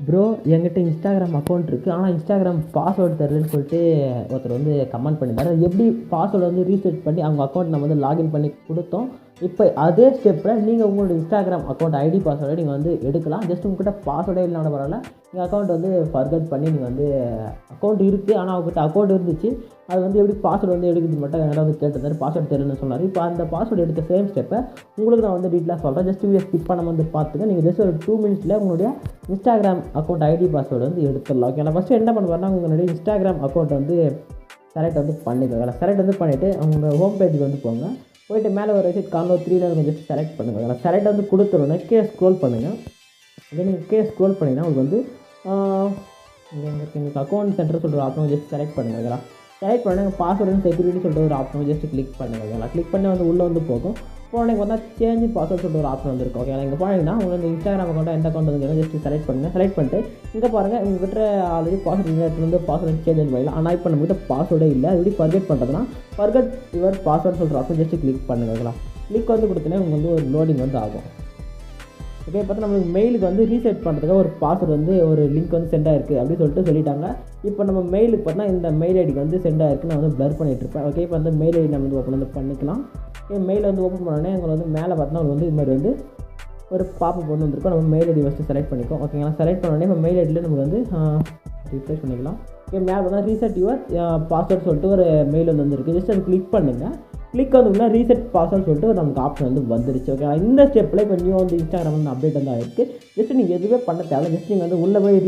Bro என்கிட்ட Instagram account இருக்குது, ஆனால் இன்ஸ்டாகிராம் பாஸ்வேர்டு தெரியலன்னு சொல்லிட்டு ஒருத்தர் வந்து கமெண்ட் பண்ணியிருந்தாரு. எப்படி பாஸ்வேர்டு வந்து ரீசெட் பண்ணி அவங்க அக்கௌண்ட் நம்ம வந்து லாகின் பண்ணி கொடுத்தோம். இப்போ அதே ஸ்டெப்பில் நீங்கள் உங்களோட இன்ஸ்டாகிராம் அக்கௌண்ட் ஐடி பாஸ்வேர்டை நீங்கள் வந்து எடுக்கலாம். ஜஸ்ட் உங்கள்கிட்ட பாஸ்வேர்டே இல்லைனா பரவாயில்ல, நீங்கள் அக்கௌண்ட் வந்து ஃபர்கட் பண்ணி நீங்கள் வந்து அக்கௌண்ட் இருக்குது, ஆனால் அவங்ககிட்ட அக்கௌண்ட் இருந்துச்சு, அது வந்து எப்படி பாஸ்வேர்டு வந்து எடுக்கிறது மட்டும் என்கிட்ட வந்து கேட்டிருந்தாரு. பாஸ்வேர்டு தெரியலன்னு சொன்னார். இப்போ அந்த பாஸ்வேர்டு எடுத்த சேம் ஸ்டெப்பை உங்களுக்கு நான் வந்து டீட்டெயிலாக சொல்கிறேன். ஜஸ்ட் வீடியோ ஸ்கிப் பண்ண வந்து பார்த்துங்க. நீங்கள் ஜஸ்ட் ஒரு 2 மினிட்ஸில் உங்களுடைய இன்ஸ்டாகிராம் அக்கௌண்ட் ஐடி பாஸ்வேர்டு வந்து எடுத்துடலாம். ஓகே, நான் ஃபஸ்ட்டு என்ன பண்ணுவேன்னா உங்களுடைய இன்ஸ்டாகிராம் அக்கௌண்ட் வந்து செலக்ட் வந்து பண்ணிக்கோங்க. செலக்ட் வந்து பண்ணிவிட்டு அவங்க ஹோம் பேஜுக்கு வந்து போயிட்டு மேலே ஒரு வெப்சைட் கார்னர் 3ல கொஞ்சம் செலக்ட் பண்ணுங்கள். செலக்ட் வந்து கொடுத்துருவோன்னே ஸ்க்ரோல் பண்ணுங்கள். அதே நீங்கள் ஸ்க்ரோல் பண்ணிங்கன்னா உங்களுக்கு வந்து இங்கே எங்களுக்கு அக்கௌண்ட் சென்டர் சொல்கிற ஆப்ஷன் ஜஸ்ட் செலக்ட் பண்ணுங்கள். செலக்ட் பண்ணுங்க. பாஸ்வேர்டு செக்யூரிட்டி சொல்லிட்டு ஒரு ஆப்ஷன் ஜஸ்ட் கிளிக் பண்ணுங்கள். கிளிக் பண்ணி வந்து உள்ளே வந்து போனீங்க பார்த்தா சேஞ்ச் பாஸ்வேர்டு சொல்லிட்டு ஒரு ஆப்ஷன் வந்துருக்கும். ஓகே, இங்கே போனீங்கன்னா உங்களுக்கு இன்ஸ்டாகிராம் அக்கௌண்ட்டாக எந்த அக்கௌண்ட் வந்து ஜஸ்ட் செலக்ட் பண்ணுங்கள். செலக்ட் பண்ணிட்டு இங்கே பாருங்கள் உங்கள்கிட்ட ஆல்ரெடி பாஸ்வேர்டு வந்து பாஸ்வேர்டு சேஞ்ச் பண்ணிடலாம். ஆனால் இப்போ நம்மகிட்ட பாஸ்வேர்டே இல்லை. அது எப்படி ஃபர்கெட் பண்ணுறதுனா ஃபர்கெட் யுவர் பாஸ்வேர்டு சொல்கிற ஆப்ஷன் ஜஸ்ட் கிளிக் பண்ணுங்களா. கிளிக் வந்து கொடுத்தோன்னே உங்களுக்கு வந்து ஒரு லோடிங் வந்து ஆகும். ஓகே, பார்த்தா நம்மளுக்கு மெயிலுக்கு வந்து ரீசெட் பண்ணுறதுக்காக ஒரு பாஸ்வேர்டு வந்து ஒரு லிங்க் வந்து சென்ட் ஆயிருக்கு அப்படின்னு சொல்லிட்டு சொல்லிட்டாங்க. இப்போ நம்ம மெயிலுக்கு பார்த்தா இந்த மெயில் ஐடிக்கு வந்து சென்ட் ஆயிருக்கு. நான் வந்து ப்ளர் பண்ணிகிட்ருப்பேன். ஓகே, இப்போ வந்து மெயில் ஐடி நம்ம வந்து ஓப்பன் வந்து பண்ணிக்கலாம். ஓகே, மெயில் வந்து ஓப்பன் பண்ணோடனே உங்களுக்கு வந்து மேலே பார்த்தோன்னா உங்களுக்கு வந்து இது மாதிரி வந்து ஒரு பாப்பப் வந்து வந்துருக்கும். நம்ம மெயில் ஐடி ஃபஸ்ட்டு செலக்ட் பண்ணிக்கோம். ஓகேங்களா, செலக்ட் பண்ணோடனே இப்போ மெயில் ஐடியில் நமக்கு வந்து ரிப்ளேஸ் பண்ணிக்கலாம். ஓகே, மேலே பார்த்தா ரீசெட் யுவர் பாஸ்வேர்டு சொல்லிட்டு ஒரு மெயில் வந்து வந்துருக்கு. ஜஸ்ட் அது கிளிக் பண்ணுங்கள். கிளிக் வந்து ரீசெட் பாஸ்வேர்டு சொல்லிட்டு நமக்கு ஆப்ஷன் வந்து வந்துருச்சு. ஓகே, இந்த ஸ்டெப்பில் இப்போ நியூ வந்து இன்ஸ்டாகிராம் வந்து அப்டேட் வந்து ஆகிருக்கு. ஜஸ்ட் நீங்கள் எதுவுமே பண்ண தேவை. ஜஸ்ட் நீங்கள் வந்து உள்ளே போய்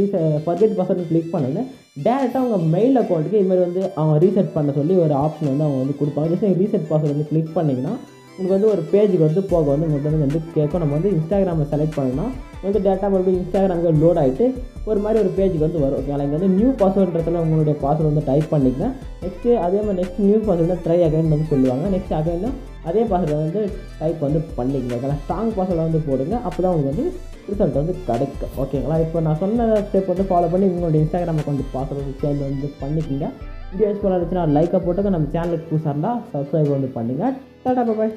ஃபர்கெட் பாஸ்வேர்டு கிளிக் பண்ணுங்க. டேரெக்டாக உங்கள் மெயில் அக்கௌண்ட்டுக்கு இதுமாதிரி வந்து அவங்க ரீசெட் பண்ண சொல்லி ஒரு ஆப்ஷன் வந்து அவங்க வந்து கொடுப்பாங்க. ஜஸ்ட் நீங்கள் ரீசெட் பாஸ்வேர்டு வந்து கிளிக் பண்ணிங்கன்னா உங்களுக்கு வந்து ஒரு பேஜுக்கு வந்து போக வந்து உங்களுக்கு வந்து கேட்கும். நம்ம வந்து இன்ஸ்டாகிராமில் செலக்ட் பண்ணோம்னா வந்து டேட்டா மறுபடியும் இன்ஸ்டாகிராமுக்கு லோட் ஆகிட்டு ஒரு மாதிரி ஒரு பேஜுக்கு வந்து வரும். ஓகே, இங்கே வந்து நியூ பாஸ்வேர்டுன்றதுல உங்களுடைய பாஸ்வேர்டு வந்து டைப் பண்ணிக்கங்க. நெக்ஸ்ட்டு அதே மாதிரி நெக்ஸ்ட் நியூ பாஸ்வேர்டு வந்து ட்ரை அகைன் வந்து சொல்லுவாங்க. நெக்ஸ்ட் அகைன் அதே பாஸ்வேர்டு வந்து டைப் வந்து பண்ணிக்கங்க. ஸ்ட்ராங் பாஸ்வேர்டு வந்து போடுங்க. அப்போ தான் உங்களுக்கு வந்து ரிசல்ட் வந்து கிடைக்கும். ஓகேங்களா, இப்போ நான் சொன்ன ஸ்டெப் வந்து ஃபாலோ பண்ணி உங்களுடைய இன்ஸ்டாகிராம் அக்கௌண்ட் பாஸ்வேர்டு சேஞ்ச் வந்து பண்ணிக்கோங்க. வீடியோஸ் போல இருந்துச்சுன்னா லைக்கை போட்டுங்க. நம்ம சேனலுக்கு புதுசாக இருந்தால் சப்ஸ்கிரைப் வந்து பண்ணுங்கள். டாடா, பாய்.